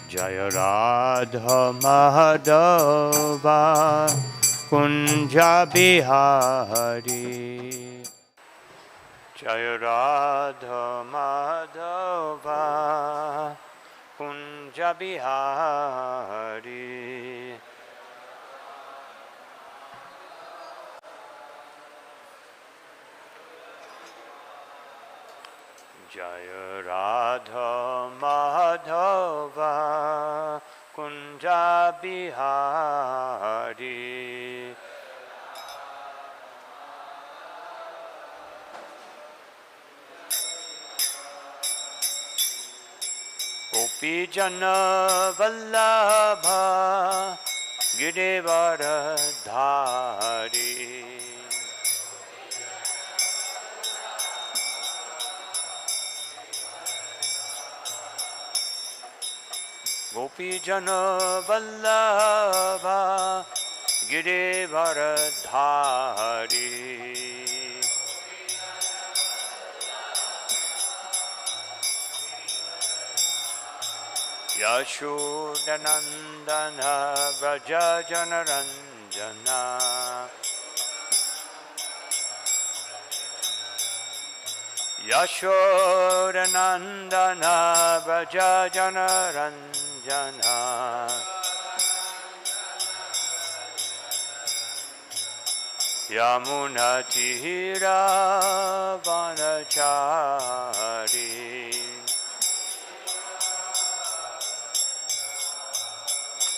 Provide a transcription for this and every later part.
Jaya Radha Madhava Kunja Bihari. Jaya Radha Madhava Kunja Bihari. Jaya Radha Madhava Kunja Bihari. Gopi Jana Vallabha Girivara Dhari. Gopi Jana Vallabha Girivara Dhari. Yashoda Nandana Vraja Janaranjana. Yashoda Nandana Vraja Janaranjana. Yamuna Tira Vanachari.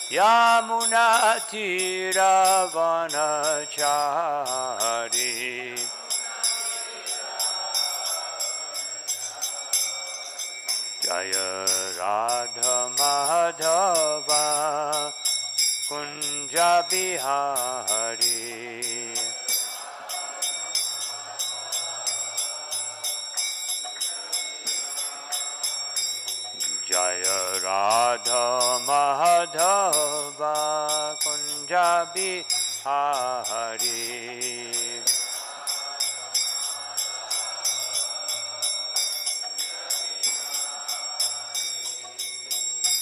Yamuna Tira Vanachari. Jaya Radha Madhava Kunja Bihari. Jaya Radha Madhava Kunja Bihari.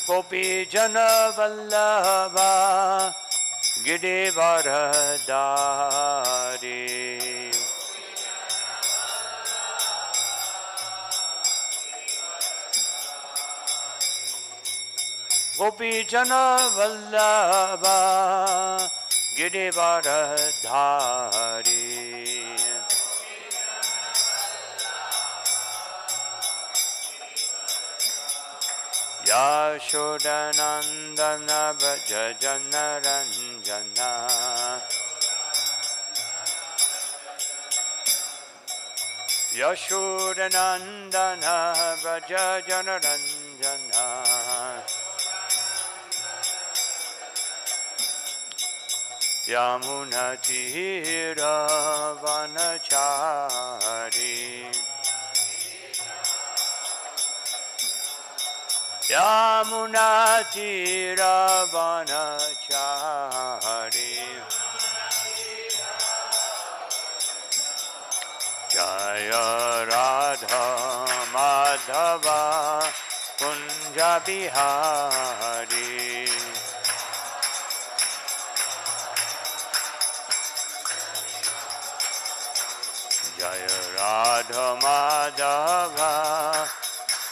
Gopi Jana Vallabha Girivara Dhari. Gopi Jana Vallabha Girivara Dhari. Yashoda Nandana Vraja Janaranjana. Yashoda Nandana Vraja Janaranjana. Yamuna Tira Vanachari. Yamuna Tira Vanachari. Jaya Radha Madhava Kunja Bihari. Jaya Radha Madhava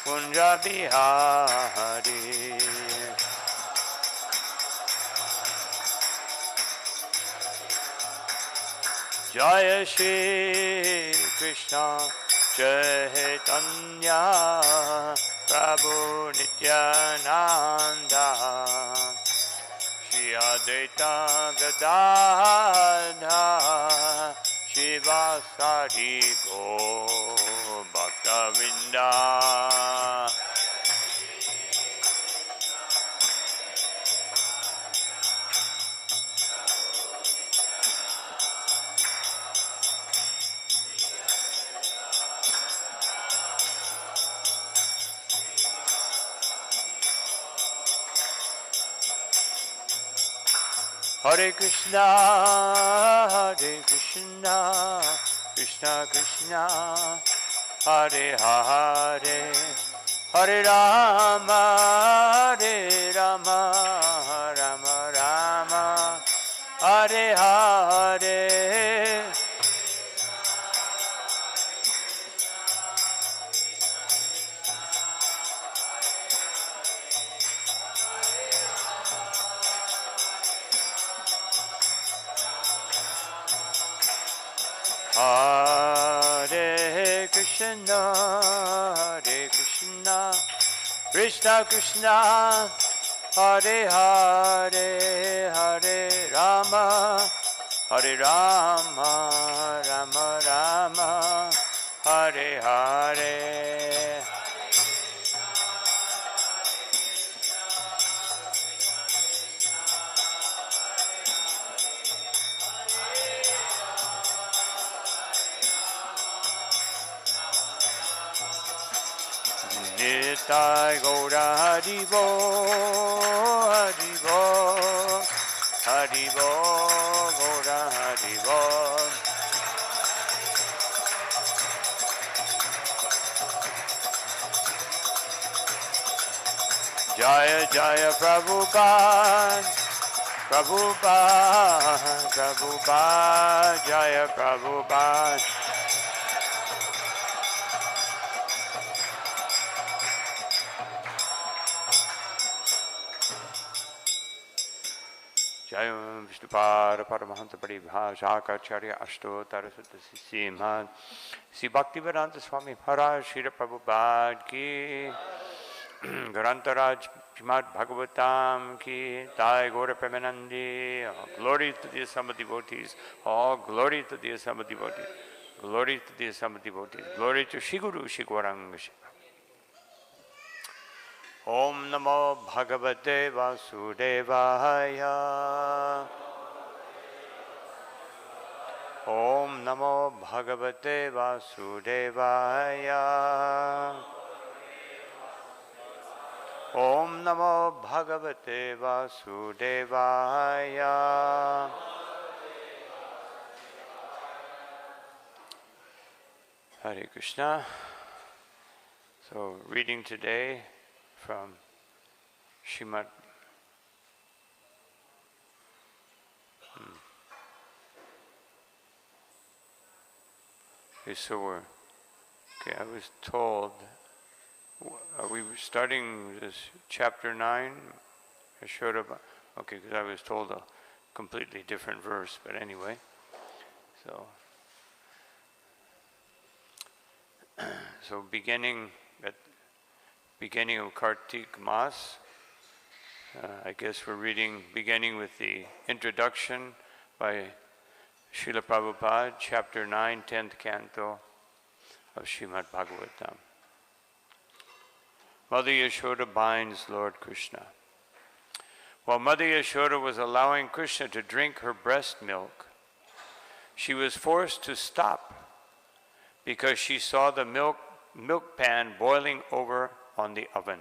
Kunja Bihari. Jaya Shri Krishna Chaitanya Prabhu Nityananda Shri Advaita Gadadhar Shivasari Go Bhaktavinda. Hare Krishna, Hare Krishna, Krishna Krishna, Hare Hare, Hare Rama, Hare Krishna, Hare Krishna, Krishna Krishna, Hare Hare, Hare Rama, Hare Rama, Rama Rama, Hare Hare. Nitai Gaura Haribo, Haribo, Haribo, Gaura Haribo. Jaya Jaya Prabhupada, Prabhupada, Prabhupada, Jaya Prabhupada. Jayam Vishnupara Paramahanta Paribhashakacharya Ashtottara Sutta Sri Bhaktivedanta Swami Maharaj Srila Prabhupada Ki Garantaraj Srimad Bhagavatam Ki Jai Gaura Premanandi. Glory to the assembled devotees. All glory to the assembled devotees. Glory to the assembled devotees. Glory to Shri Guru Shri Gauranga Shiva. Om Namo Bhagavate Vasudevaya. Om Namo Bhagavate Vasudevaya. Om Namo Bhagavate Vasudevaya. Hare Krishna. So, reading today from Srimad Okay, so I was told, are we starting this chapter 9? Yashoda, okay, because I was told a completely different verse, but anyway, so beginning of Kartik Mas, I guess we're beginning with the introduction by Srila Prabhupada, chapter 9, 10th canto of Srimad Bhagavatam. Mother Yashoda binds Lord Krishna. While Mother Yashoda was allowing Krishna to drink her breast milk, she was forced to stop because she saw the milk pan boiling over on the oven.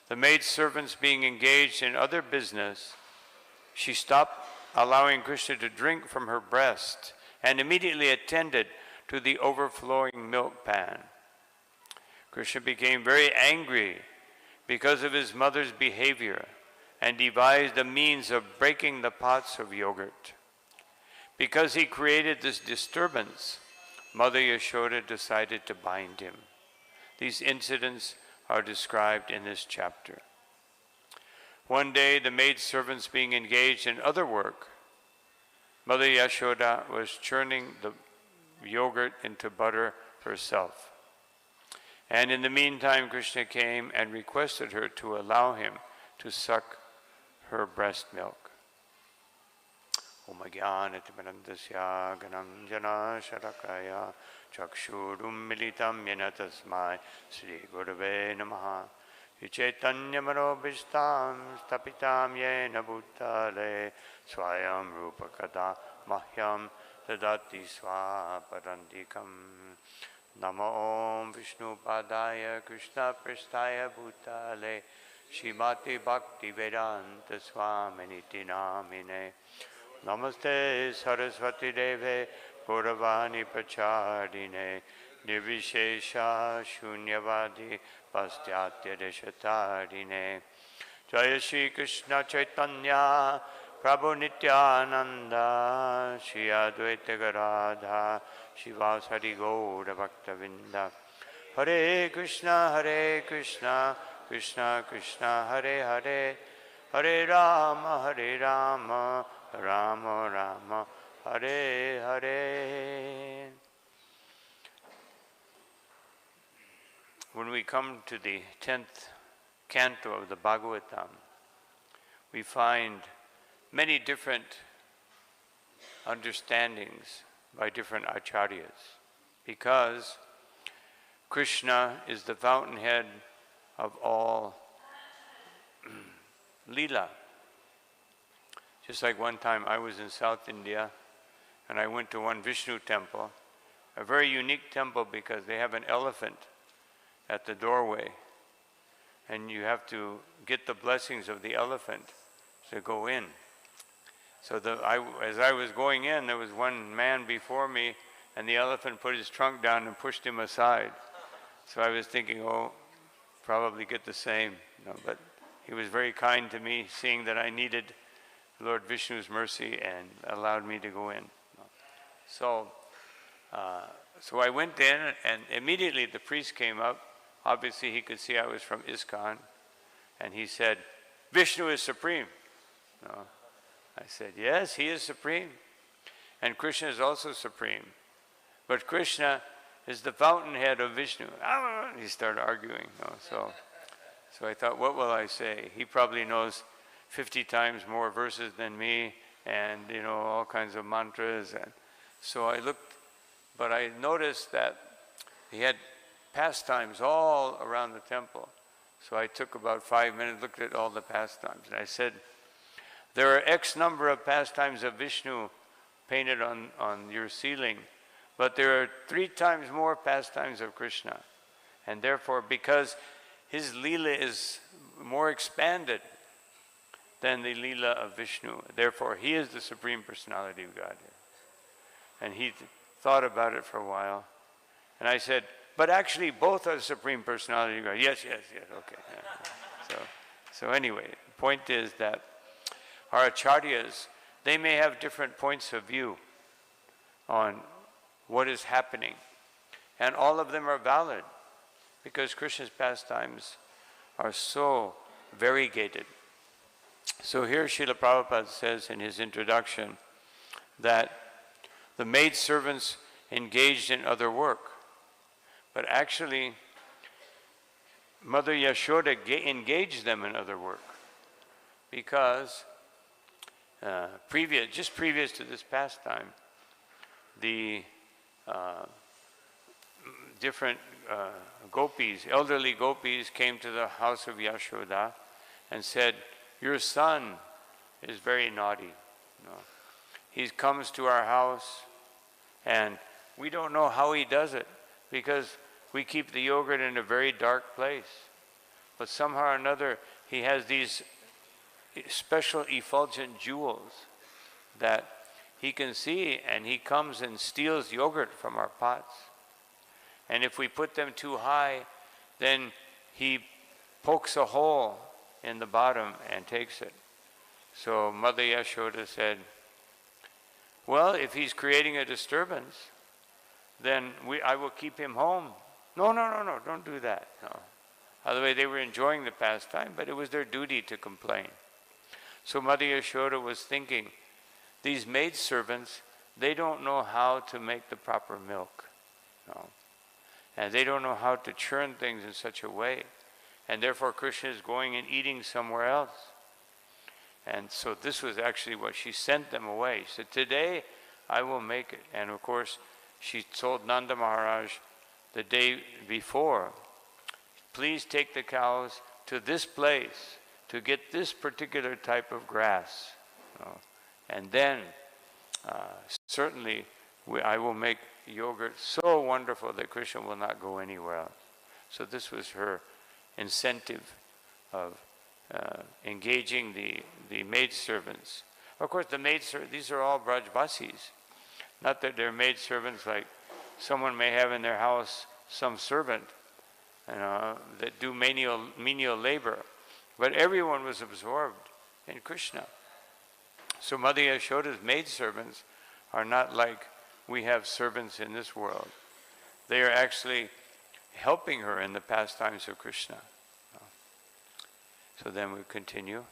The maidservants being engaged in other business, she stopped allowing Krishna to drink from her breast and immediately attended to the overflowing milk pan. Krishna became very angry because of his mother's behavior and devised a means of breaking the pots of yogurt. Because he created this disturbance, Mother Yashoda decided to bind him. These incidents are described in this chapter. One day, the maidservants being engaged in other work, Mother Yashoda was churning the yogurt into butter herself. And in the meantime, Krishna came and requested her to allow him to suck her breast milk. Om Jnana-timirandasya Gananjana Sharakaya Chakshurum Militam Yena Tasmai Sri Gurave Namaha Chaitanya Manobhishtam Stapitam Yena Bhutale Swayam Rupakata Mahyam Tadati Swaparandikam Namo Om Vishnu Padaya Krishna Prasthaya Bhutale Shrimati Bhakti Vedanta Swaminiti Namine Namaste Saraswati Deve Gauravani Pachadine Nirvishesha Shunyavadi Pastyatya Deshatarine Jaya Shri Krishna Chaitanya Prabhu Nityananda Shri Advaita Gadadha Shivasari Gaura Bhaktavinda Hare Krishna Krishna Krishna Hare Hare Hare Rama Rama Rama Hare Hare. when we come to the 10th canto of the Bhagavatam, we find many different understandings by different acharyas, because Krishna is the fountainhead of all Lila. Just like one time I was in South India and I went to one Vishnu temple, a very unique temple because they have an elephant at the doorway and you have to get the blessings of the elephant to go in. So as I was going in, there was one man before me and the elephant put his trunk down and pushed him aside. So I was thinking, oh, probably get the same. But he was very kind to me, seeing that I needed Lord Vishnu's mercy and allowed me to go in. So I went in, and immediately the priest came up. Obviously, he could see I was from ISKCON, and he said, "Vishnu is supreme." I said, "Yes, he is supreme, and Krishna is also supreme. But Krishna is the fountainhead of Vishnu." He started arguing. So I thought, what will I say? He probably knows 50 times more verses than me, and all kinds of mantras. And so I looked, but I noticed that he had pastimes all around the temple. So I took about 5 minutes, looked at all the pastimes, and I said, there are X number of pastimes of Vishnu painted on your ceiling, but there are 3 times more pastimes of Krishna. And therefore, because his Lila is more expanded than the Lila of Vishnu, therefore he is the Supreme Personality of Godhead. And he thought about it for a while. And I said, but actually both are the Supreme Personality of God. Yes, okay. Yeah. So anyway, the point is that our acharyas, they may have different points of view on what is happening. And all of them are valid, because Krishna's pastimes are so variegated. So here Srila Prabhupada says in his introduction that the maidservants engaged in other work. But actually, Mother Yashoda engaged them in other work, because previous to this pastime, the different gopis, elderly gopis, came to the house of Yashoda and said, your son is very naughty. He comes to our house and we don't know how he does it, because we keep the yogurt in a very dark place. But somehow or another, he has these special effulgent jewels that he can see, and he comes and steals yogurt from our pots. And if we put them too high, then he pokes a hole in the bottom and takes it. So Mother Yashoda said, well, if he's creating a disturbance, then I will keep him home. No, don't do that. No. Otherwise, they were enjoying the pastime, but it was their duty to complain. So Mother Yashoda was thinking, these maidservants, they don't know how to make the proper milk. No. And they don't know how to churn things in such a way. And therefore Krishna is going and eating somewhere else. And so this was actually what she sent them away. She said, today I will make it. And of course, she told Nanda Maharaj the day before, please take the cows to this place to get this particular type of grass. And then certainly I will make yogurt so wonderful that Krishna will not go anywhere else. So this was her incentive of engaging the maidservants. Of course, these are all Brajbasis. Not that they're maidservants like someone may have in their house some servant that do menial labor. But everyone was absorbed in Krishna. So Mother Yashoda's maidservants are not like we have servants in this world. They are actually helping her in the pastimes of Krishna. So then we continue.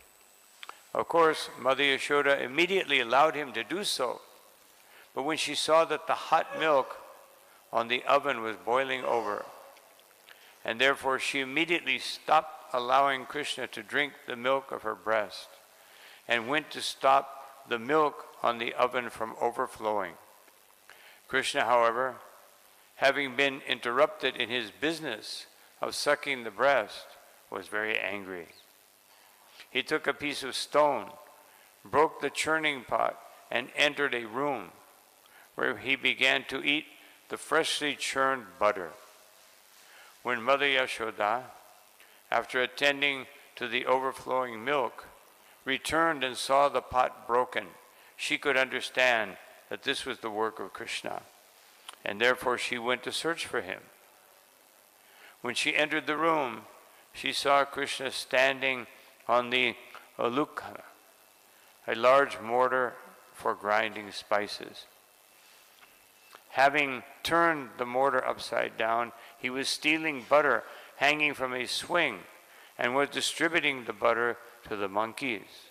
Of course, Mother Yashoda immediately allowed him to do so. But when she saw that the hot milk on the oven was boiling over, and therefore she immediately stopped allowing Krishna to drink the milk of her breast and went to stop the milk on the oven from overflowing. Krishna, however, having been interrupted in his business of sucking the breast, was very angry. He took a piece of stone, broke the churning pot, and entered a room where he began to eat the freshly churned butter. When Mother Yashoda, after attending to the overflowing milk, returned and saw the pot broken, she could understand that this was the work of Krishna, and therefore she went to search for him. When she entered the room, she saw Krishna standing on the alukha, a large mortar for grinding spices. Having turned the mortar upside down, he was stealing butter hanging from a swing and was distributing the butter to the monkeys.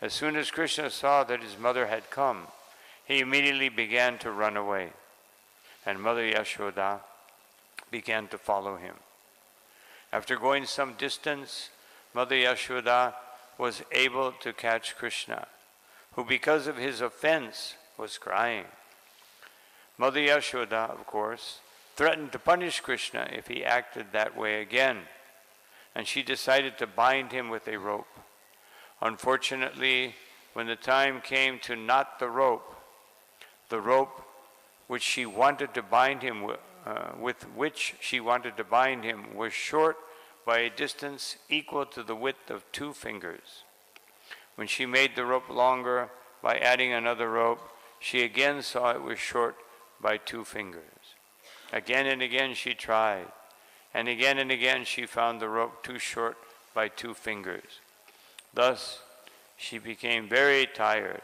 As soon as Krishna saw that his mother had come, he immediately began to run away, and Mother Yashoda began to follow him. After going some distance, Mother Yashoda was able to catch Krishna, who because of his offense was crying. Mother Yashoda, of course, threatened to punish Krishna if he acted that way again, and she decided to bind him with a rope. Unfortunately, when the time came to knot the rope which she wanted to bind him with which she wanted to bind him was short by a distance equal to the width of 2 fingers. When she made the rope longer by adding another rope, she again saw it was short by 2 fingers. Again and again she tried, and again she found the rope too short by 2 fingers. Thus, she became very tired,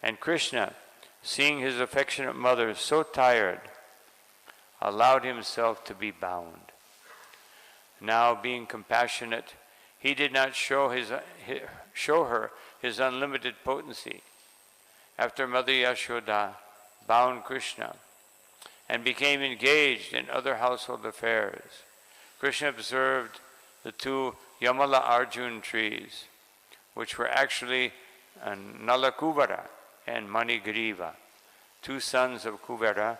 and Krishna, seeing his affectionate mother so tired, allowed himself to be bound. Now, being compassionate, he did not show her his unlimited potency. After Mother Yashoda bound Krishna and became engaged in other household affairs, Krishna observed the 2 Yamala Arjun trees, which were actually Nalakuvara and Manigriva, 2 sons of Kuvera,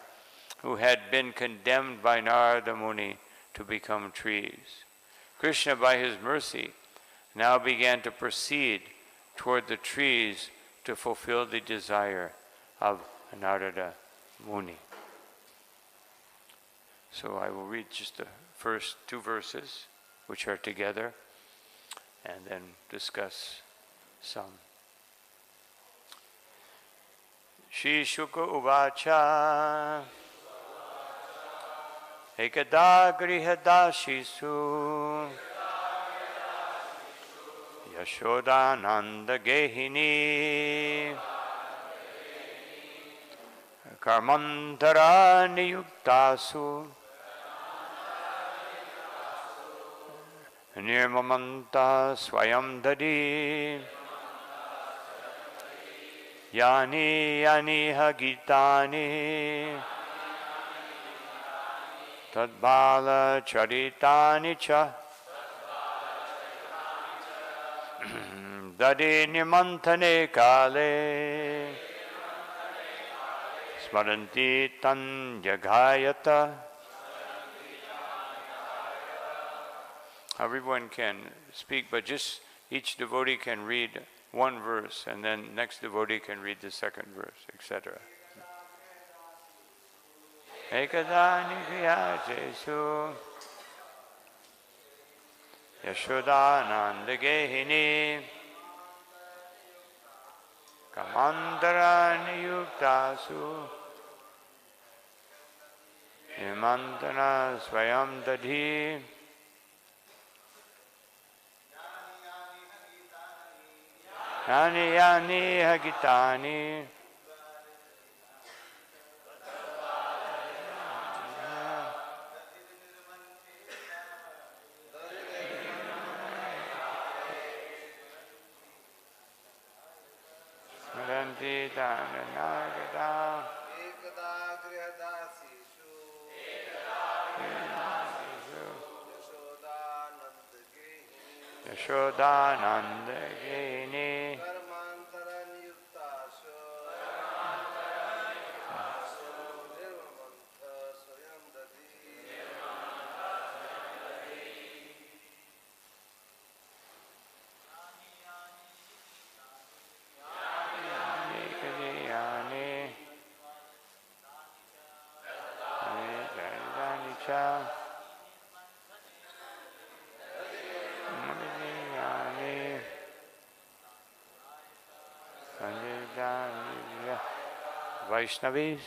who had been condemned by Narada Muni to become trees. Krishna, by his mercy, now began to proceed toward the trees to fulfill the desire of Narada Muni. So I will read just the first 2 verses, which are together, and then discuss some. Shri Shuka Uvacha Ekada Grihadashisu Yashoda Nanda Gehini Karmantara Niyuktasu Nirmamanta Swayam Dadi Yani Yani Hagitani Tadbala Charitani Cha Dadi Nimantane Kale Smaranti Tan Yagayata. Everyone can speak, but just each devotee can read 1 verse, and then next devotee can read the 2nd verse, etc. Ekadani Kriyajesu Yashoda Nanda Gehini Kamandara Niyuktasu Himantana Swayam Dadhi Yani Yani Hagitani Smaranti Dhananagata Yashoda Nanda Gini Vaishnavis.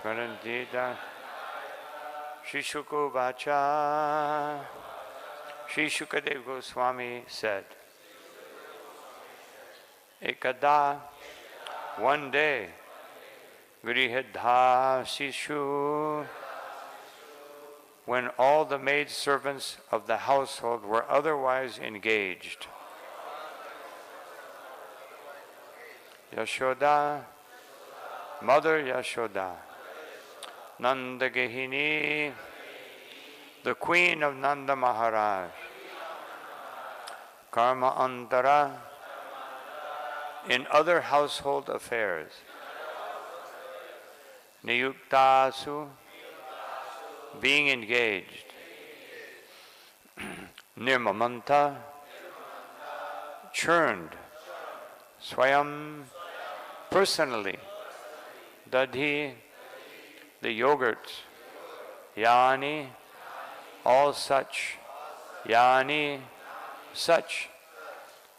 Smarantita Shri Shuka Vacha. Shri Shukadev Goswami said, Ekada, one day, Grihadha Sishu, when all the maid servants of the household were otherwise engaged. Yashoda, Mother Yashoda, Nanda Gehini, the Queen of Nanda Maharaj, Karma Antara, in other household affairs, Niyuktasu, being engaged, Nirmamanta, churned, Swayam, personally, Dadhi, the yogurt, Yani, all such, Yani, such,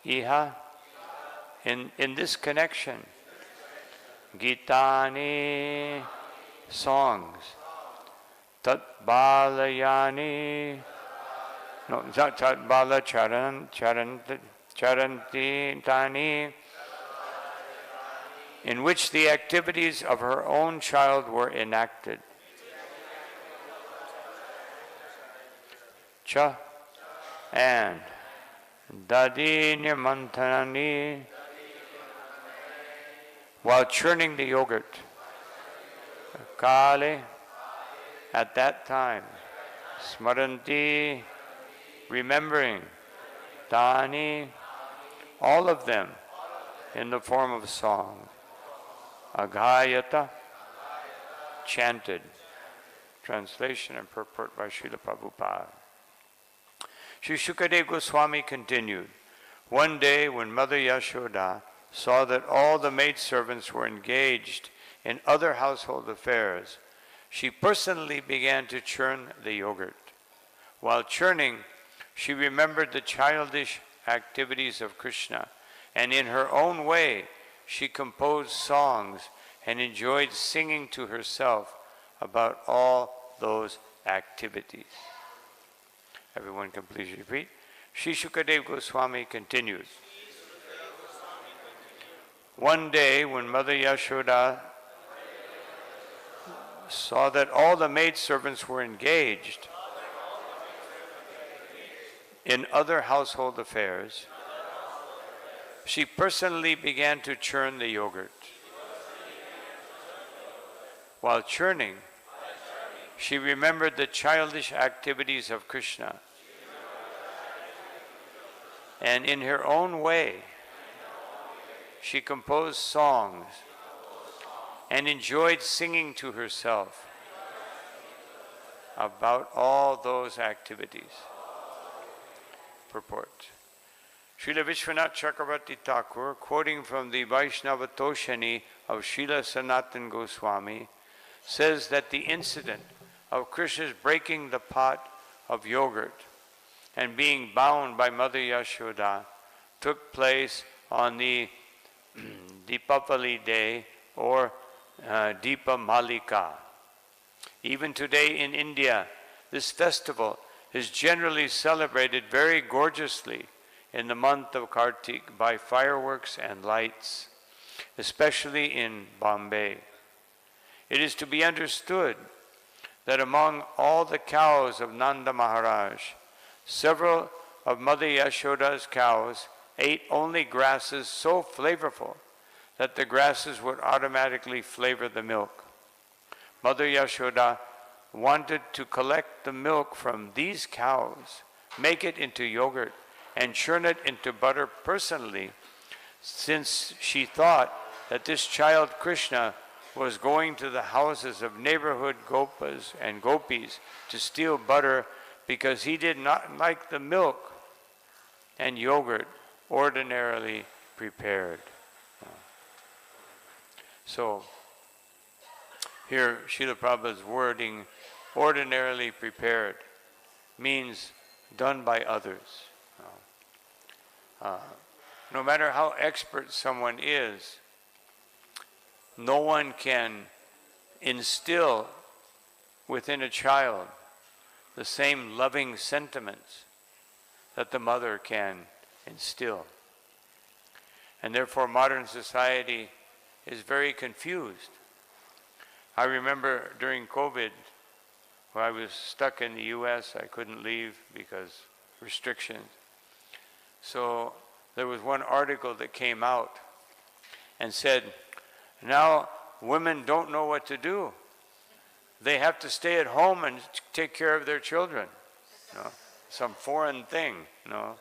Iha, in this connection, Gitani, songs, Tat Balayani, no, Tat Bala Charanti Tani, in which the activities of her own child were enacted. Cha, and Dadi Nirmantanani, while churning the yogurt. Kale, at that time. Smaranti, remembering. Tani, all of them in the form of song. Aghayata, chanted. Translation and purport by Srila Prabhupada. Sri Shukadev Goswami continued, one day when Mother Yashoda saw that all the maidservants were engaged in other household affairs, she personally began to churn the yogurt. While churning, she remembered the childish activities of Krishna, and in her own way, she composed songs and enjoyed singing to herself about all those activities. Everyone can please repeat. Sri Shukadev Goswami continues. One day when Mother Yashoda saw that all the maidservants were engaged in other household affairs, she personally began to churn the yogurt. While churning, she remembered the childish activities of Krishna, and in her own way, she composed songs and enjoyed singing to herself about all those activities. Purport. Srila Vishwanath Chakravarti Thakur, quoting from the Vaishnava Toshani of Srila Sanatan Goswami, says that the incident of Krishna's breaking the pot of yogurt and being bound by Mother Yashoda took place on the Deepavali day or Deepa Malika. Even today in India, this festival is generally celebrated very gorgeously in the month of Kartik by fireworks and lights, especially in Bombay. It is to be understood that among all the cows of Nanda Maharaj, several of Mother Yashoda's cows ate only grasses so flavorful that the grasses would automatically flavor the milk. Mother Yashoda wanted to collect the milk from these cows, make it into yogurt, and churn it into butter personally, since she thought that this child Krishna was going to the houses of neighborhood gopas and gopis to steal butter because he did not like the milk and yogurt ordinarily prepared. So here Srila Prabhupada's wording, ordinarily prepared, means done by others. No matter how expert someone is, no one can instill within a child the same loving sentiments that the mother can instill. And therefore modern society is very confused. I remember during COVID, when I was stuck in the US, I couldn't leave because restrictions. So there was one article that came out and said, now women don't know what to do. They have to stay at home and take care of their children. You know, some foreign thing, you know.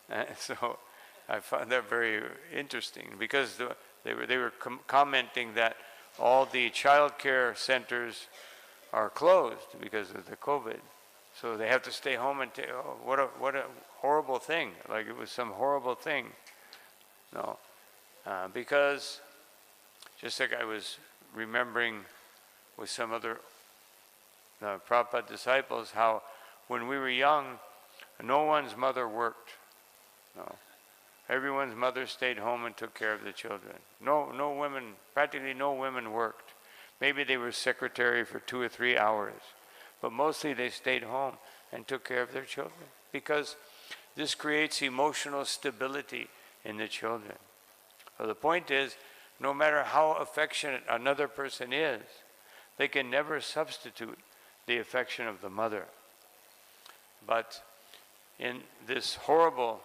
And so I found that very interesting because they were commenting that all the child care centers are closed because of the COVID. So they have to stay home and what a horrible thing. Like it was some horrible thing. No, because just like I was remembering with some other Prabhupada disciples, how when we were young, no one's mother worked. No, everyone's mother stayed home and took care of the children. No women, practically no women worked. Maybe they were secretary for 2 or 3 hours, but mostly they stayed home and took care of their children because this creates emotional stability in the children. So the point is, no matter how affectionate another person is, they can never substitute the affection of the mother. But in this horrible,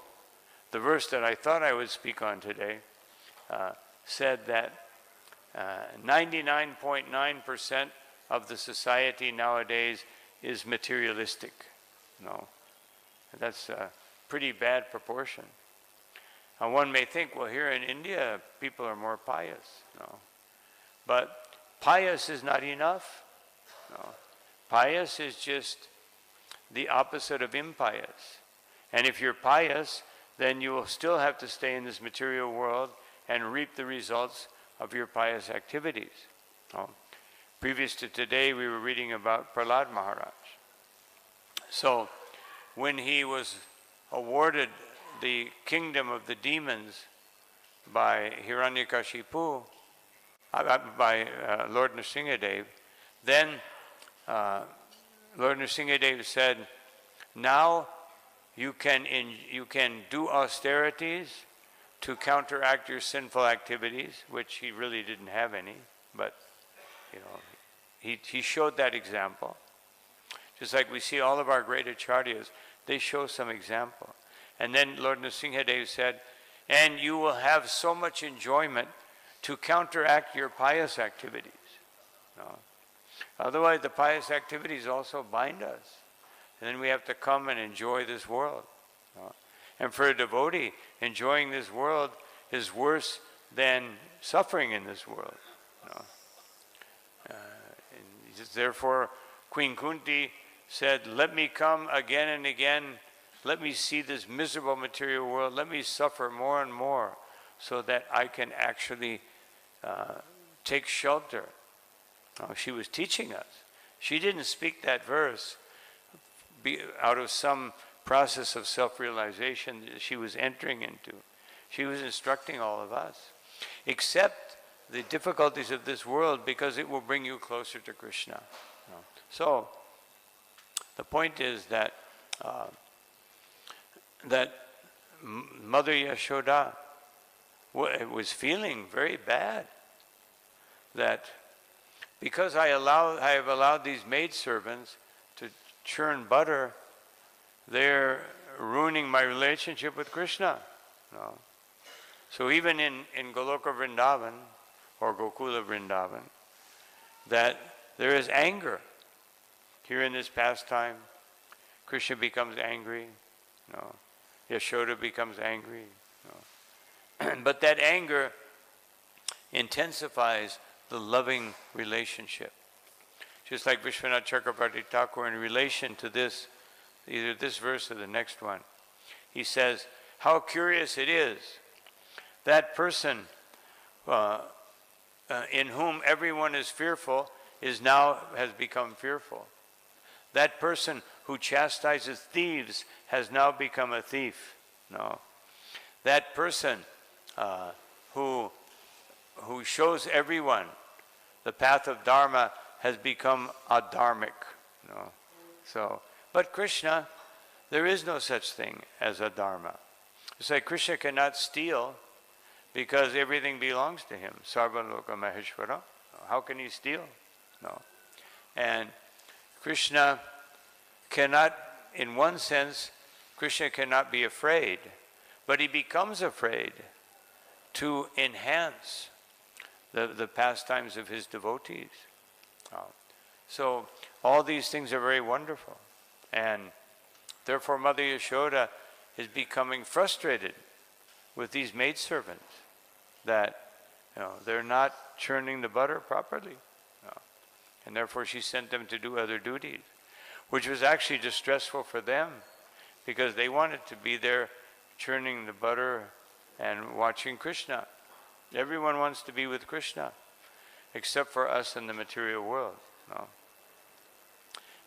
the verse that I thought I would speak on today said that 99.9% of the society nowadays is materialistic. No, that's a pretty bad proportion. And one may think, well, here in India, people are more pious. No, but pious is not enough. No, pious is just the opposite of impious. And if you're pious, then you will still have to stay in this material world and reap the results of your pious activities. No. Previous to today, we were reading about Prasad Maharaj. So, when he was awarded the kingdom of the demons by Hiranyakashipu, by Lord Nrsimhadev, then Lord Nrsimhadev said, now you can do austerities to counteract your sinful activities, which he really didn't have any, but you know, he showed that example. Just like we see all of our great acharyas, they show some example. And then Lord Nrsimhadev said, and you will have so much enjoyment to counteract your pious activities. No. Otherwise, the pious activities also bind us. And then we have to come and enjoy this world. No. And for a devotee, enjoying this world is worse than suffering in this world. No. Therefore, Queen Kunti said, let me come again and again, let me see this miserable material world, let me suffer more and more so that I can actually take shelter. She was teaching us. She didn't speak that verse out of some process of self-realization that she was entering into. She was instructing all of us. Accept the difficulties of this world because it will bring you closer to Krishna. So, the point is that Mother Yashoda was feeling very bad that because I have allowed these maidservants to churn butter, they're ruining my relationship with Krishna. No. So even in Goloka Vrindavan, or Gokula Vrindavan, that there is anger. Here in this pastime, Krishna becomes angry. No. Yashoda becomes angry. No. But that anger intensifies the loving relationship. Just like Vishwanath Chakravarti Thakur in relation to this, either this verse or the next one, he says, how curious it is, that person in whom everyone is fearful has become fearful. That person who chastises thieves has now become a thief. No. That person who shows everyone the path of Dharma has become adharmic. No. So, but Krishna, there is no such thing as a dharma. It's like Krishna cannot steal because everything belongs to him. Sarvaloka Maheshwara. How can he steal? No. And Krishna cannot, in one sense, Krishna cannot be afraid, but he becomes afraid to enhance the pastimes of his devotees. So all these things are very wonderful. And therefore Mother Yashoda is becoming frustrated with these maidservants that they're not churning the butter properly. And therefore she sent them to do other duties, which was actually distressful for them because they wanted to be there churning the butter and watching Krishna. Everyone wants to be with Krishna except for us in the material world. No?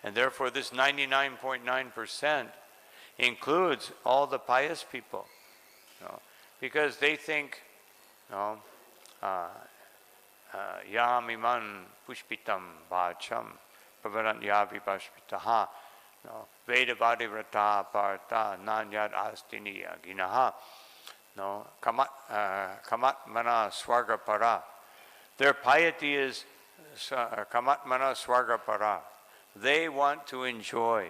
And therefore this 99.9% includes all the pious people. No? Because they think, yam iman pushpitam bhacham pravarantya vipashpitaha vedavadi vrata parta nanyad astini aginaha kamat mana swarga para. Their piety is kamat mana swarga para. They want to enjoy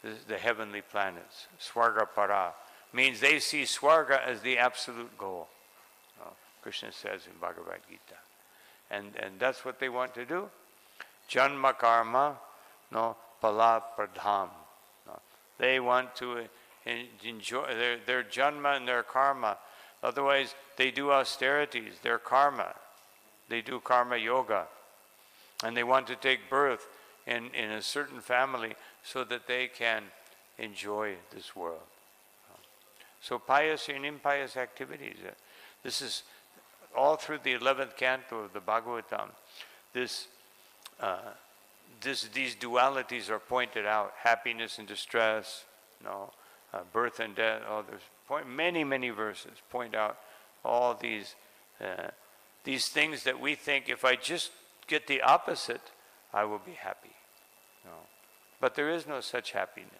the heavenly planets. Swarga para means they see Swarga as the absolute goal. Krishna says in Bhagavad Gita. And that's what they want to do. Janma karma, pala pradham. They want to enjoy their janma and their karma. Otherwise, they do austerities, their karma. They do karma yoga. And they want to take birth in a certain family so that they can enjoy this world. So pious and impious activities. This is all through the 11th canto of the Bhagavatam. These dualities are pointed out. Happiness and distress, birth and death. Many verses point out all these things that we think, if I just get the opposite, I will be happy. No. But there is no such happiness.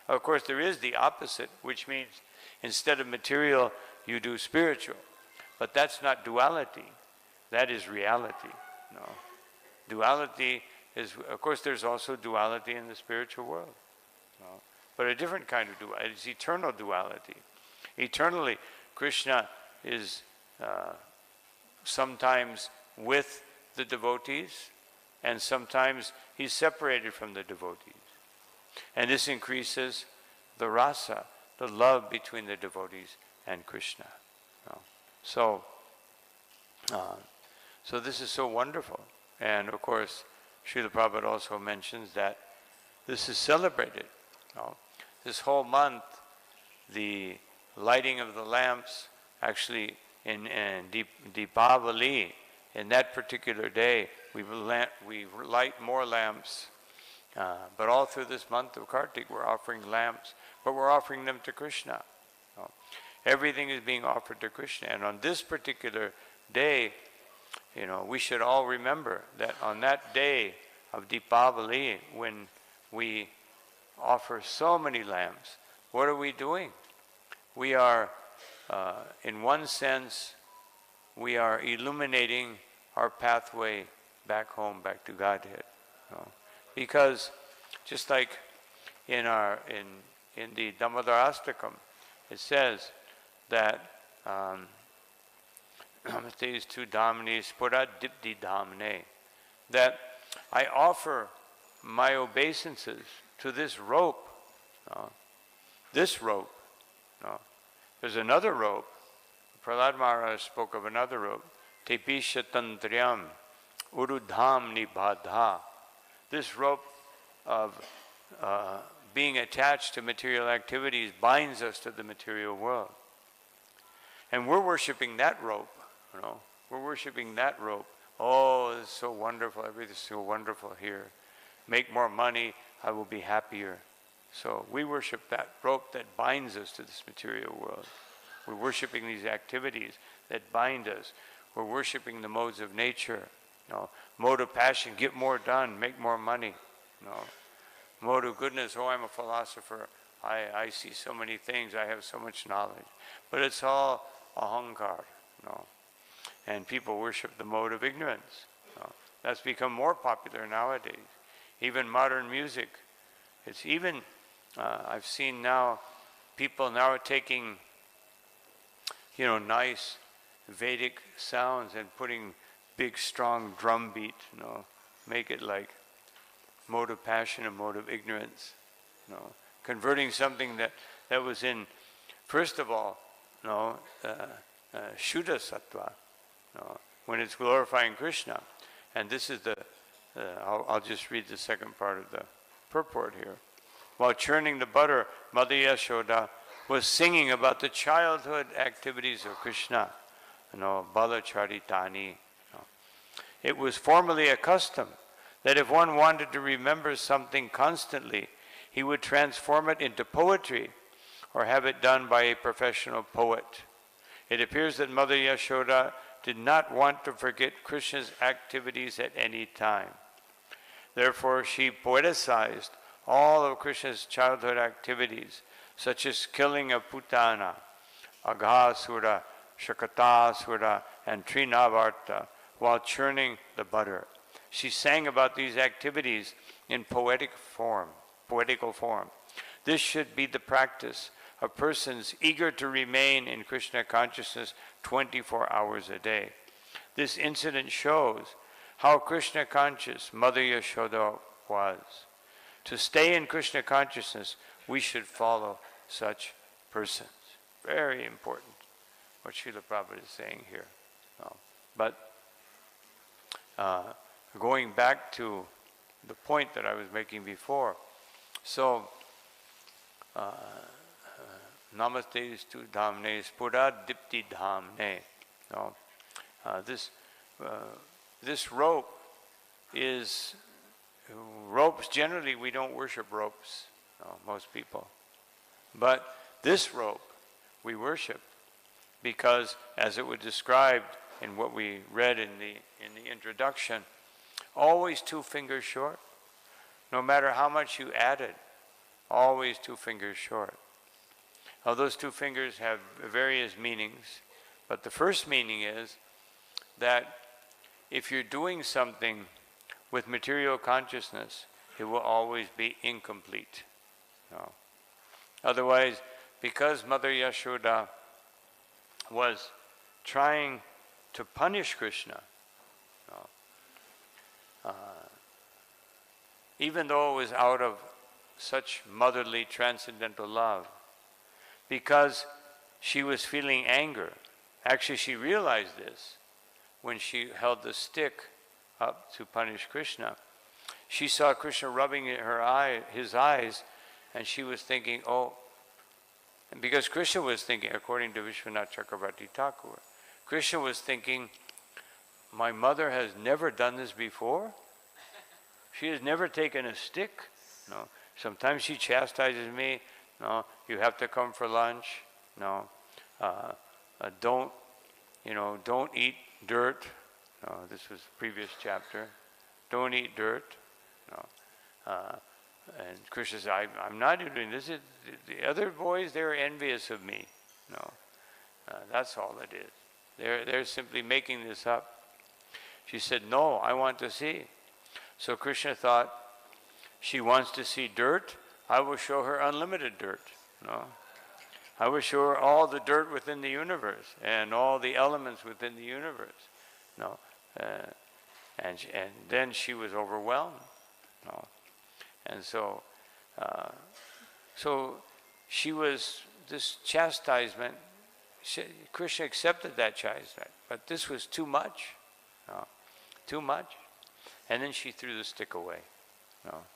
Of course, there is the opposite, which means instead of material, you do spiritual. But that's not duality. That is reality. No. Duality is, of course, there's also duality in the spiritual world. No. But a different kind of duality. It's eternal duality. Eternally, Krishna is sometimes with the devotees, and sometimes he's separated from the devotees. And this increases the rasa, the love between the devotees and Krishna. So this is so wonderful. And of course, Srila Prabhupada also mentions that this is celebrated. This whole month, the lighting of the lamps, actually in Deepavali, in that particular day, we light more lamps. But all through this month of Kartik, we're offering lamps, but we're offering them to Krishna. Everything is being offered to Krishna. And on this particular day, we should all remember that on that day of Deepavali, when we offer so many lamps, what are we doing? We are, in one sense, we are illuminating our pathway back home, back to Godhead. Because just like in the Damodar Astakam, it says that Namaste tu Damne Spura Dipti Damne, that I offer my obeisances to this rope. This rope. There's another rope. Prasad Maharaj spoke of another rope. Tepisha Tantriyam Urudham Nibadha. This rope of being attached to material activities binds us to the material world. And we're worshiping that rope, We're worshiping that rope. Oh, it's so wonderful. Everything's so wonderful here. Make more money, I will be happier. So we worship that rope that binds us to this material world. We're worshiping these activities that bind us. We're worshiping the modes of nature. Mode of passion, get more done, make more money. Mode of goodness, oh, I'm a philosopher. I see so many things, I have so much knowledge. But it's all ahankar. And people worship the mode of ignorance. That's become more popular nowadays. Even modern music. It's even, I've seen now, people now are taking, nice Vedic sounds and putting big, strong drum beat, make it like mode of passion and mode of ignorance. Converting something that was in, first of all, Shuddha Sattva, when it's glorifying Krishna. And this is I'll just read the second part of the purport here. While churning the butter, Mother Yashoda was singing about the childhood activities of Krishna, Bala Charitani. It was formerly a custom that if one wanted to remember something constantly, he would transform it into poetry or have it done by a professional poet. It appears that Mother Yashoda did not want to forget Krishna's activities at any time. Therefore, she poeticized all of Krishna's childhood activities, such as killing of Putana, Aghasura, Shakatasura, and Trinavarta, while churning the butter. She sang about these activities in poetical form. This should be the practice of persons eager to remain in Krishna consciousness 24 hours a day. This incident shows how Krishna conscious Mother Yashoda was. To stay in Krishna consciousness, we should follow such persons. Very important what Srila Prabhupada is saying here. But going back to the point that I was making before, so Namaste tu Dhamne Spura Dipti Dhamne. This rope is ropes. Generally, we don't worship ropes, most people. But this rope we worship because, as it was described in what we read in the introduction, always 2 fingers short. No matter how much you added, always 2 fingers short. Now, those 2 fingers have various meanings, but the first meaning is that if you're doing something with material consciousness, it will always be incomplete. Otherwise, because Mother Yashoda was trying to punish Krishna, even though it was out of such motherly transcendental love, because she was feeling anger. Actually, she realized this when she held the stick up to punish Krishna. She saw Krishna rubbing his eyes, and she was thinking, and because Krishna was thinking, according to Vishwanath Chakravarti Thakur, Krishna was thinking, my mother has never done this before. She has never taken a stick. No. Sometimes she chastises me. No, you have to come for lunch. No, don't eat dirt. No, this was the previous chapter. Don't eat dirt. No, and Krishna says, I'm not doing this. The other boys, they're envious of me. No, that's all it is. They're simply making this up. She said, no, I want to see. So Krishna thought, she wants to see dirt. I will show her unlimited dirt. No, I will show her all the dirt within the universe and all the elements within the universe. No, and then she was overwhelmed. No, and so she was this chastisement. Krishna accepted that chastisement, but this was too much. No, too much, and then she threw the stick away. No,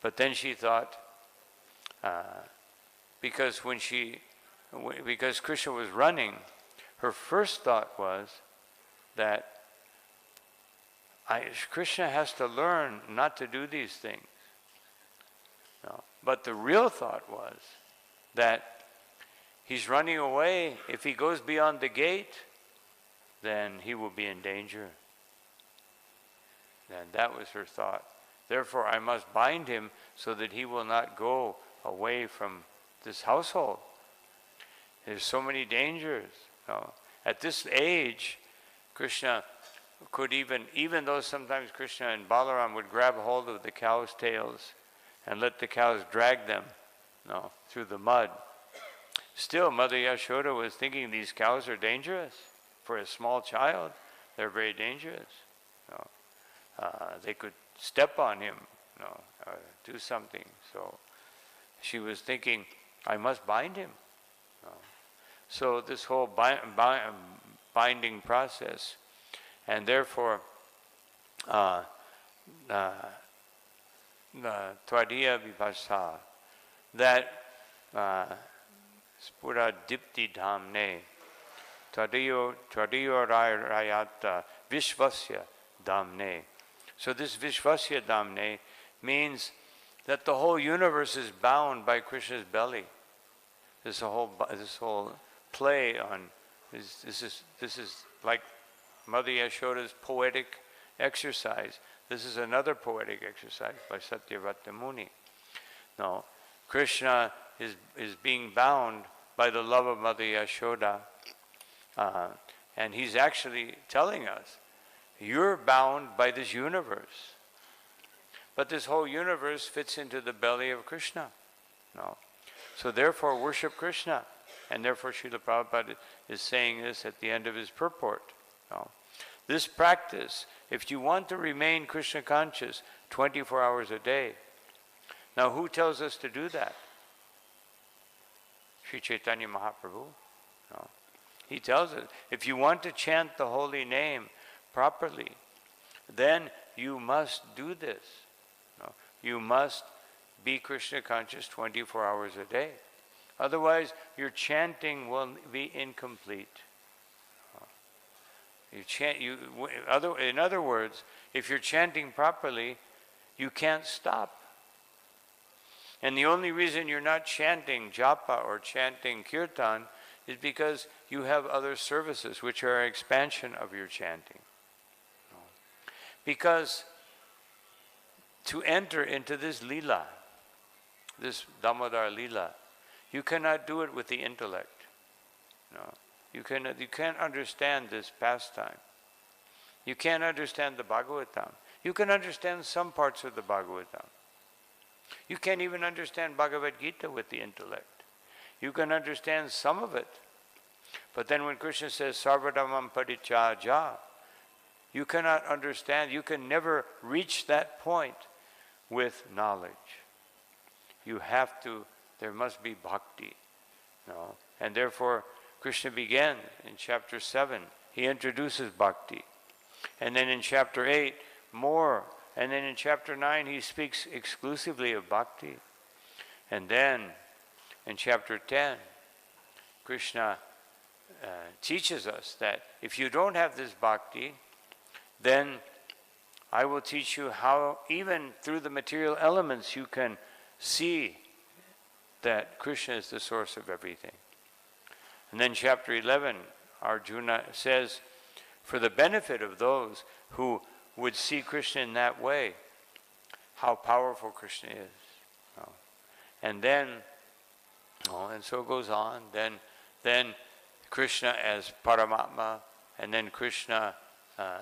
but then she thought. Because Krishna was running, her first thought was that Krishna has to learn not to do these things. No. But the real thought was that he's running away. If he goes beyond the gate, then he will be in danger. And that was her thought. Therefore, I must bind him so that he will not go away from this household. There's so many dangers. No. At this age, Krishna could even though sometimes Krishna and Balaram would grab hold of the cows' tails and let the cows drag them through the mud. Still, Mother Yashoda was thinking these cows are dangerous. For a small child, they're very dangerous. They could step on him, or do something. So she was thinking, I must bind him. So this whole binding process, and therefore, Tvadiya Vipasa, that Spura Dipti Dhamne, Tvadiyo Rayata Vishvasya Dhamne. So this Vishvasya Dhamne means that the whole universe is bound by Krishna's belly. This whole play on this is like Mother Yashoda's poetic exercise. This is another poetic exercise by Satyavrata Muni. No, Krishna is being bound by the love of Mother Yashoda, and he's actually telling us, you're bound by this universe. But this whole universe fits into the belly of Krishna. No. So therefore worship Krishna. And therefore Srila Prabhupada is saying this at the end of his purport. No. This practice, if you want to remain Krishna conscious 24 hours a day, now who tells us to do that? Sri Chaitanya Mahaprabhu. No. He tells us, if you want to chant the holy name properly, then you must do this. No. You must be Krishna conscious 24 hours a day. Otherwise, your chanting will be incomplete. In other words, if you're chanting properly, you can't stop. And the only reason you're not chanting japa or chanting kirtan is because you have other services which are an expansion of your chanting. Because to enter into this Lila, this Damodar Lila, you cannot do it with the intellect. No, you can't understand this pastime. You can't understand the Bhagavatam. You can understand some parts of the Bhagavatam. You can't even understand Bhagavad Gita with the intellect. You can understand some of it. But then when Krishna says, Sarvadhamam Parityāja, you cannot understand, you can never reach that point with knowledge. You have to, there must be bhakti. No? And therefore, Krishna began in chapter 7. He introduces bhakti. And then in chapter 8, more. And then in chapter 9, he speaks exclusively of bhakti. And then in chapter 10, Krishna teaches us that if you don't have this bhakti, then I will teach you how, even through the material elements, you can see that Krishna is the source of everything. And then chapter 11, Arjuna says, for the benefit of those who would see Krishna in that way, how powerful Krishna is. And then, and so it goes on, then Krishna as Paramatma, and then Krishna,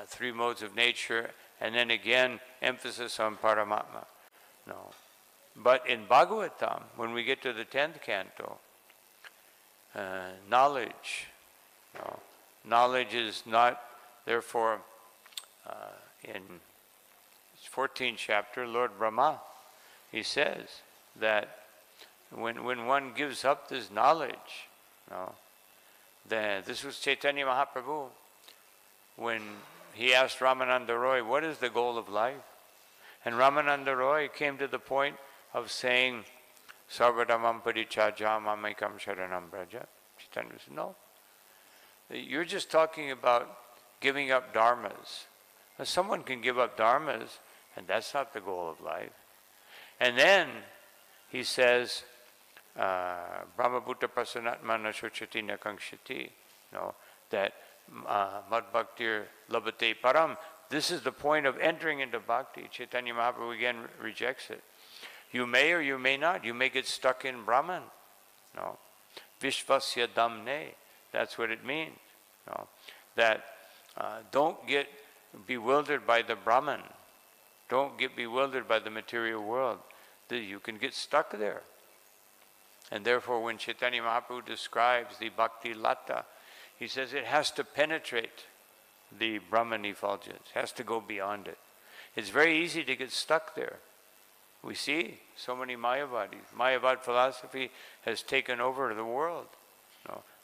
three modes of nature, and then again, emphasis on Paramatma. But in Bhagavatam, when we get to the 10th canto, knowledge. Knowledge is not, therefore, in 14th chapter, Lord Brahma, he says that when one gives up this knowledge, then this was Chaitanya Mahaprabhu, when he asked Ramananda Roy, what is the goal of life? And Ramananda Roy came to the point of saying, Sarvadhamam parichaja mamekam sharanam braja. Chaitanya said, no. You're just talking about giving up dharmas. Now, someone can give up dharmas, and that's not the goal of life. And then he says, Brahmabhuta prasanatma na shochati na kangshati, that madbhaktir labhate param. This is the point of entering into bhakti. Chaitanya Mahaprabhu again rejects it. You may or you may not. You may get stuck in Brahman. Vishvasya damne. That's what it means. That don't get bewildered by the Brahman. Don't get bewildered by the material world. You can get stuck there. And therefore, when Chaitanya Mahaprabhu describes the bhakti lata, he says it has to penetrate the Brahman effulgence. It has to go beyond it. It's very easy to get stuck there. We see so many Mayavadis. Mayavad philosophy has taken over the world,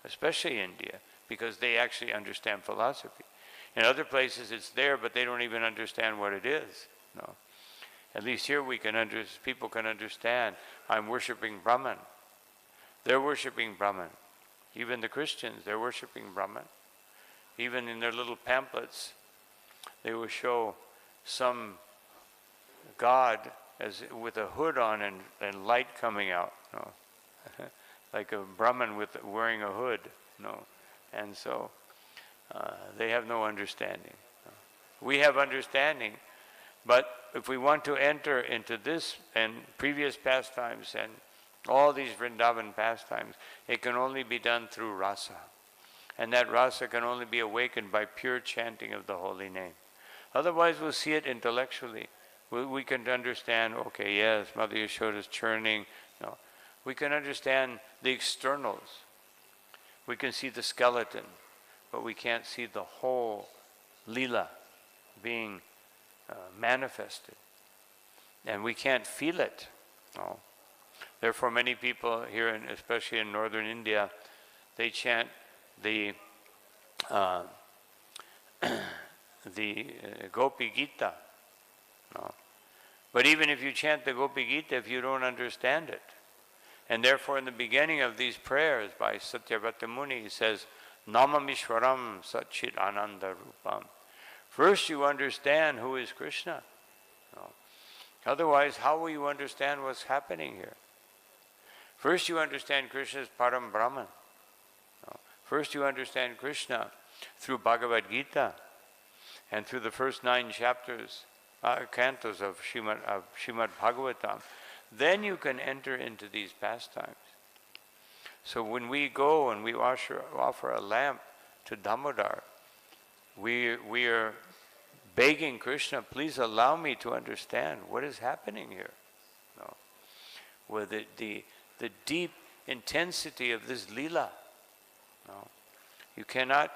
especially India, because they actually understand philosophy. In other places it's there, but they don't even understand what it is. At least here people can understand, I'm worshiping Brahman. They're worshiping Brahman. Even the Christians, they're worshiping Brahman. Even in their little pamphlets, they will show some god with a hood on and light coming out, like a Brahman wearing a hood, and so they have no understanding. We have understanding, but if we want to enter into this and previous pastimes and all these Vrindavan pastimes, it can only be done through rasa, and that rasa can only be awakened by pure chanting of the holy name. Otherwise, we'll see it intellectually. We can understand, okay, yes, Mother Yashoda is churning. No, we can understand the externals. We can see the skeleton, but we can't see the whole Lila being manifested. And we can't feel it. No. Therefore, many people here, especially in northern India, they chant the Gopi Gita. No. But even if you chant the Gopi Gita, if you don't understand it, and therefore in the beginning of these prayers by Satyavrata Muni, he says, Namamishwaram Satchit Ananda Rupam. First you understand who is Krishna. No. Otherwise, how will you understand what's happening here? First you understand Krishna as Param Brahman. No. First you understand Krishna through Bhagavad Gita and through the first 9 chapters, cantos of Srimad Bhagavatam. Then you can enter into these pastimes. So when we go and we offer a lamp to Damodar, we are begging Krishna, please allow me to understand what is happening here. No. With the deep intensity of this Lila. No. You cannot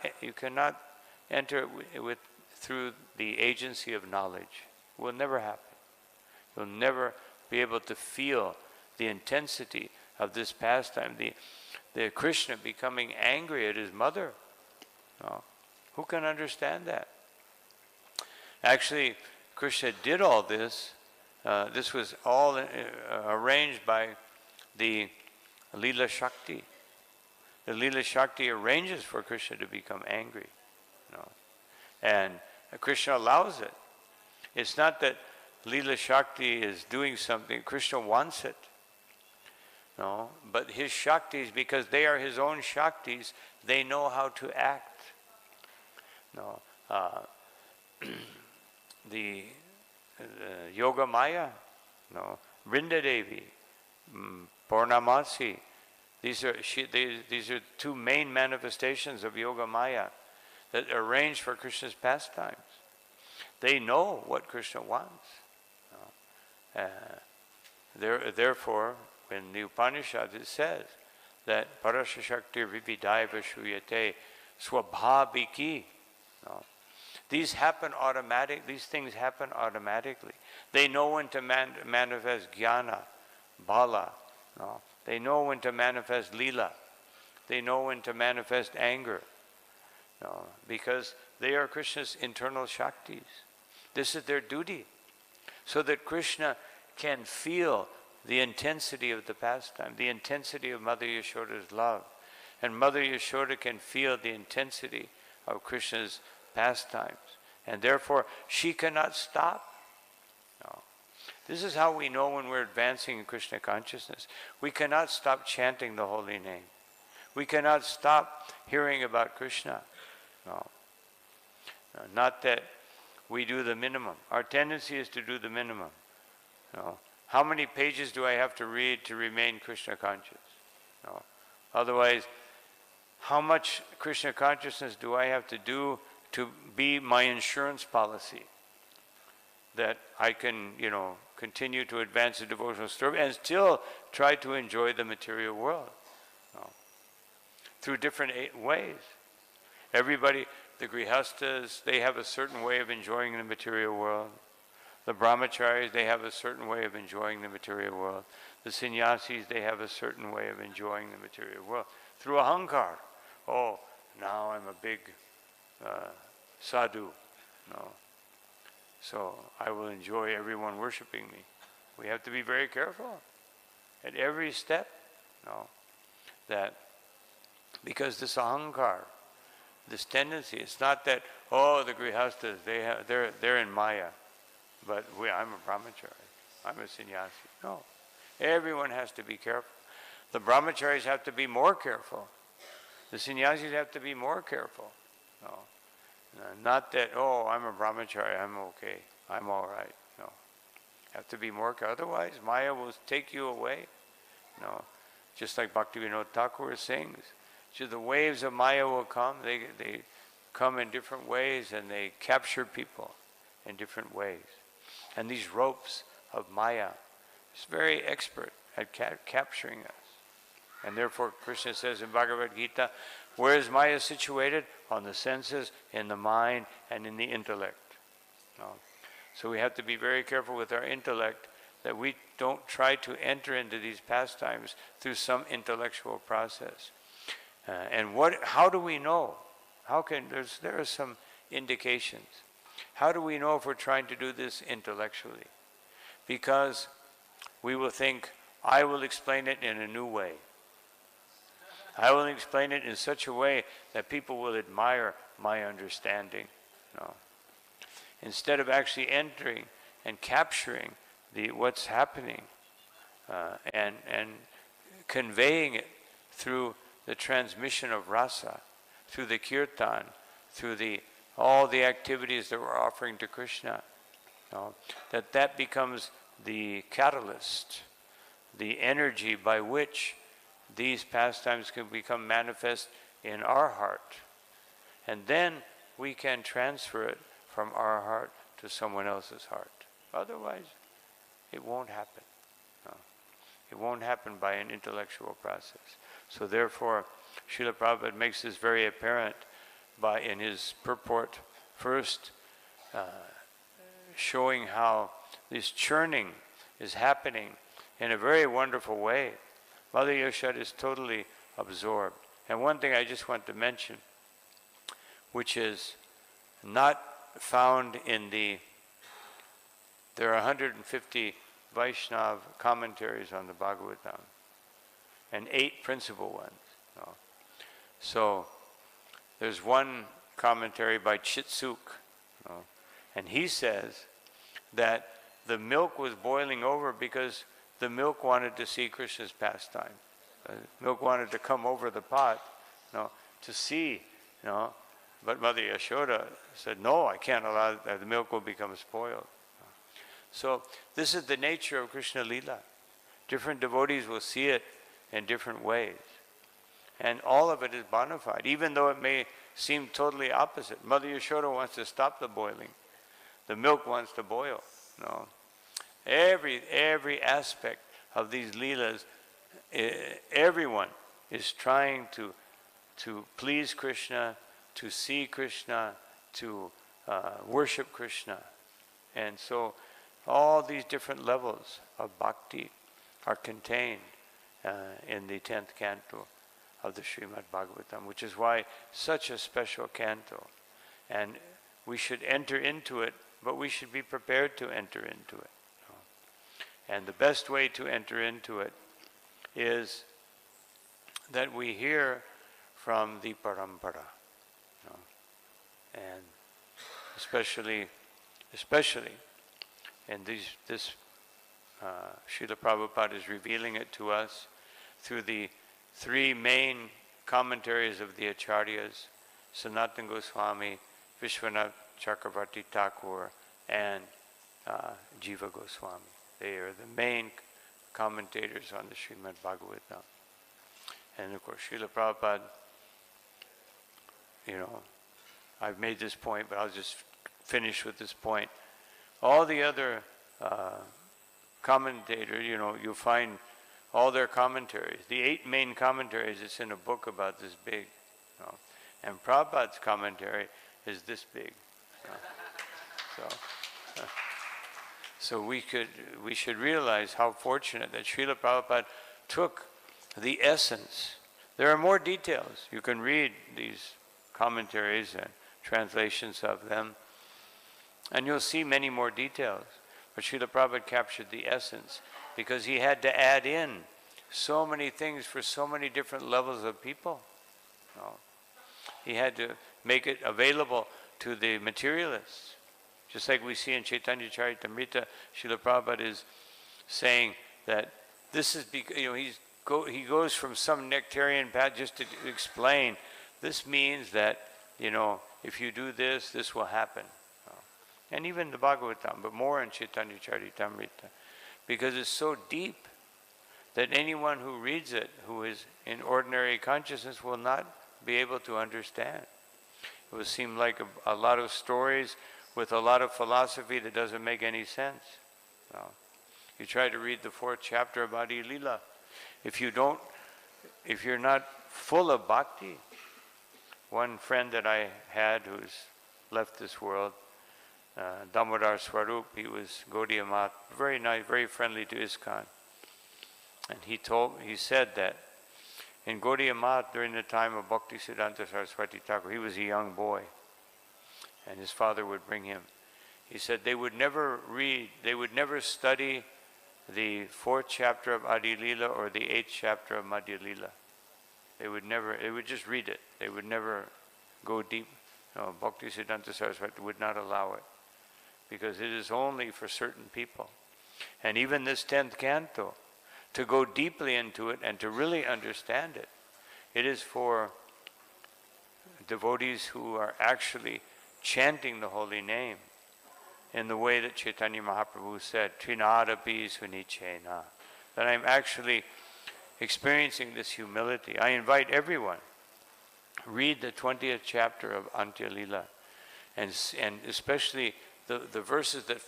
enter it through the agency of knowledge. It will never happen. You'll never be able to feel the intensity of this pastime, the Krishna becoming angry at his mother. No. Who can understand that? Actually, Krishna did all this. This was all arranged by the Lila Shakti. The Lila Shakti arranges for Krishna to become angry. No. And Krishna allows it. It's not that Lila Shakti is doing something. Krishna wants it. No, but his Shaktis, because they are his own Shaktis, they know how to act. No, the Yoga Maya, no, Vrinda Devi, Purnamasi. These are two main manifestations of Yoga Maya that are arranged for Krishna's pastimes. They know what Krishna wants. Therefore, in the Upanishad it says that Parasya Shakti Vividaiva Shuyate Swabhaviki. These happen automatic. These things happen automatically. They know when to manifest jnana, bala. No. They know when to manifest lila. They know when to manifest anger. No. Because they are Krishna's internal Shaktis. This is their duty. So that Krishna can feel the intensity of the pastime, the intensity of Mother Yashoda's love. And Mother Yashoda can feel the intensity of Krishna's pastimes. And therefore, she cannot stop. No. This is how we know when we're advancing in Krishna consciousness. We cannot stop chanting the holy name. We cannot stop hearing about Krishna. No. Not that we do the minimum. Our tendency is to do the minimum. No. How many pages do I have to read to remain Krishna conscious? No. Otherwise, how much Krishna consciousness do I have to do to be my insurance policy? That I can, continue to advance the devotional service and still try to enjoy the material world. No. Through different ways. Everybody, the grihastas, they have a certain way of enjoying the material world. The brahmacharis, they have a certain way of enjoying the material world. The sannyasis, they have a certain way of enjoying the material world. Through ahankar. Oh, now I'm a big sadhu. No. So I will enjoy everyone worshiping me. We have to be very careful at every step. No. That, because this ahankar, this tendency, it's not that, the grihastas, they're in Maya. But I'm a brahmachari. I'm a sannyasi. No. Everyone has to be careful. The brahmacharis have to be more careful. The sannyasis have to be more careful. No. Not that, I'm a brahmachari, I'm okay. I'm all right. No. Have to be more careful. Otherwise, Maya will take you away. No. Just like Bhaktivinoda Thakur sings. So the waves of Maya will come. They come in different ways and they capture people in different ways. And these ropes of Maya is very expert at capturing us. And therefore Krishna says in Bhagavad Gita, where is Maya situated? On the senses, in the mind, and in the intellect. No. So we have to be very careful with our intellect that we don't try to enter into these pastimes through some intellectual process. How do we know? There are some indications. How do we know if we're trying to do this intellectually? Because we will think, I will explain it in a new way. I will explain it in such a way that people will admire my understanding. No. Instead of actually entering and capturing what's happening and conveying it through the transmission of rasa, through the kirtan, through all the activities that we're offering to Krishna, that becomes the catalyst, the energy by which these pastimes can become manifest in our heart. And then we can transfer it from our heart to someone else's heart. Otherwise, it won't happen. No. It won't happen by an intellectual process. So therefore, Srila Prabhupada makes this very apparent in his purport, first showing how this churning is happening in a very wonderful way. Mother Yashoda is totally absorbed. And one thing I just want to mention, which is not found in there are 150 Vaishnava commentaries on the Bhagavatam, and 8 principal ones. No. So there's one commentary by Chitsuk, You know. And he says that the milk was boiling over because the milk wanted to see Krishna's pastime. The milk wanted to come over the pot, you know, to see, you know. But Mother Yashoda said, no, I can't allow that. The milk will become spoiled. So this is the nature of Krishna Lila. Different devotees will see it in different ways. And all of it is bona fide, even though it may seem totally opposite. Mother Yashoda wants to stop the boiling. The milk wants to boil. No. Every aspect of these Leelas, everyone is trying to please Krishna, to see Krishna, to worship Krishna. And so all these different levels of bhakti are contained in the 10th canto of the Srimad Bhagavatam, which is why such a special canto. And we should enter into it, but we should be prepared to enter into it. And the best way to enter into it is that we hear from the parampara. And especially, and this Srila Prabhupada is revealing it to us through the three main commentaries of the Acharyas, Sanatana Goswami, Vishwanath Chakravarti Thakur, and Jiva Goswami. They are the main commentators on the Srimad Bhagavatam. And of course, Srila Prabhupada, you know, I've made this point, but I'll just finish with this point. All the other commentators, you know, you'll find all their commentaries. The 8 main commentaries, it's in a book about this big. You know, and Prabhupada's commentary is this big. You know. So we should realize how fortunate that Srila Prabhupada took the essence. There are more details. You can read these commentaries and translations of them, and you'll see many more details. But Srila Prabhupada captured the essence because he had to add in so many things for so many different levels of people. You know, he had to make it available to the materialists. Just like we see in Chaitanya Charitamrita, Srila Prabhupada is saying that this is because, you know, he goes from some nectarian path just to explain, this means that, you know, if you do this, this will happen. And even the Bhagavatam, but more in Chaitanya Charitamrita, because it's so deep that anyone who reads it, who is in ordinary consciousness, will not be able to understand. It will seem like a lot of stories with a lot of philosophy that doesn't make any sense. No. You try to read the 4th chapter about Lila. If you're not full of bhakti, one friend that I had who's left this world, Damodar Swarup, he was Gaudiya Math, very nice, very friendly to ISKCON. And he said that in Gaudiya Math, during the time of Bhaktisiddhanta Saraswati Thakur, he was a young boy, and his father would bring him. He said they would never study the 4th chapter of Adi Lila or the 8th chapter of Madhya Lila. They would just read it. They would never go deep. No, Bhaktisiddhanta Saraswati would not allow it, because it is only for certain people. And even this 10th canto, to go deeply into it and to really understand it, it is for devotees who are actually chanting the holy name in the way that Chaitanya Mahaprabhu said, Trinadapi sunichena, that I'm actually experiencing this humility. I invite everyone, read the 20th chapter of Antya Lila, and especially the verses that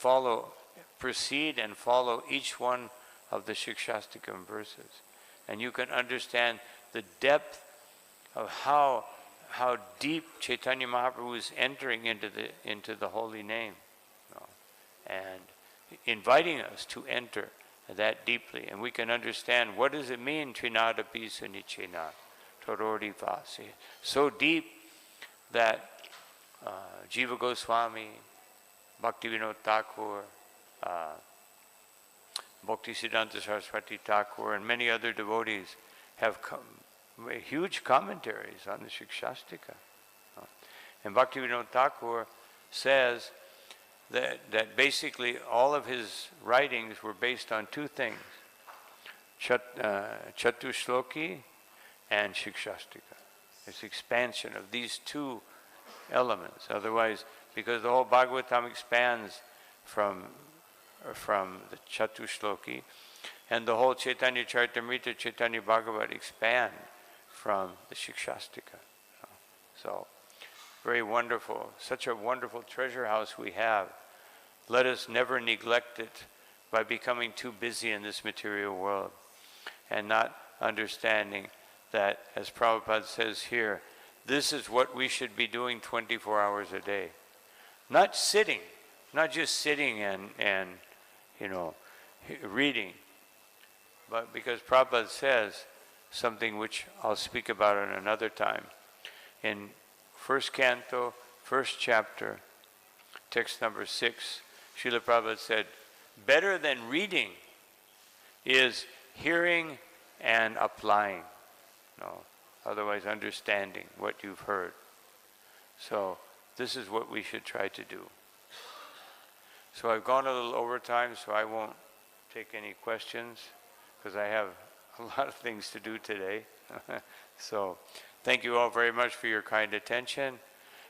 precede and follow each one of the Shikshastikam verses. And you can understand the depth of how deep Chaitanya Mahaprabhu is entering into the holy name, you know, and inviting us to enter that deeply. And we can understand, what does it mean, Trinadapi sunichena, Torori Vasi? So deep that Jiva Goswami, Bhaktivinoda Thakur, Bhaktisiddhanta Saraswati Thakur, and many other devotees have huge commentaries on the Shikshastika. And Bhaktivinoda Thakur says that basically all of his writings were based on two things, Chatushloki and Shikshastika. It's expansion of these two elements. Otherwise, because the whole Bhagavatam expands from the Chatushloki, and the whole Chaitanya Charitamrita, Chaitanya Bhagavat expand from the Shikshastika. So, very wonderful. Such a wonderful treasure house we have. Let us never neglect it by becoming too busy in this material world and not understanding that, as Prabhupada says here, this is what we should be doing 24 hours a day. Not sitting, not just sitting and reading, but because Prabhupada says something which I'll speak about in another time. In first canto, first chapter, text number 6, Srila Prabhupada said, better than reading is hearing and applying. Otherwise understanding what you've heard. So this is what we should try to do. So I've gone a little over time, so I won't take any questions because I have a lot of things to do today. So thank you all very much for your kind attention.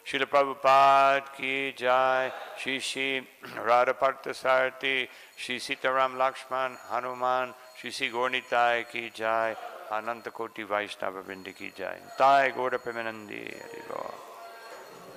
Srila Prabhupada ki jai, Shri Shri Radha Parthasarthi, Shri Sitaram Lakshman, Hanuman, Shri Shri Gornitai ki jai, Ananta Koti Vaishnava Vrinda ki jai. Tai Gaura Premanandi.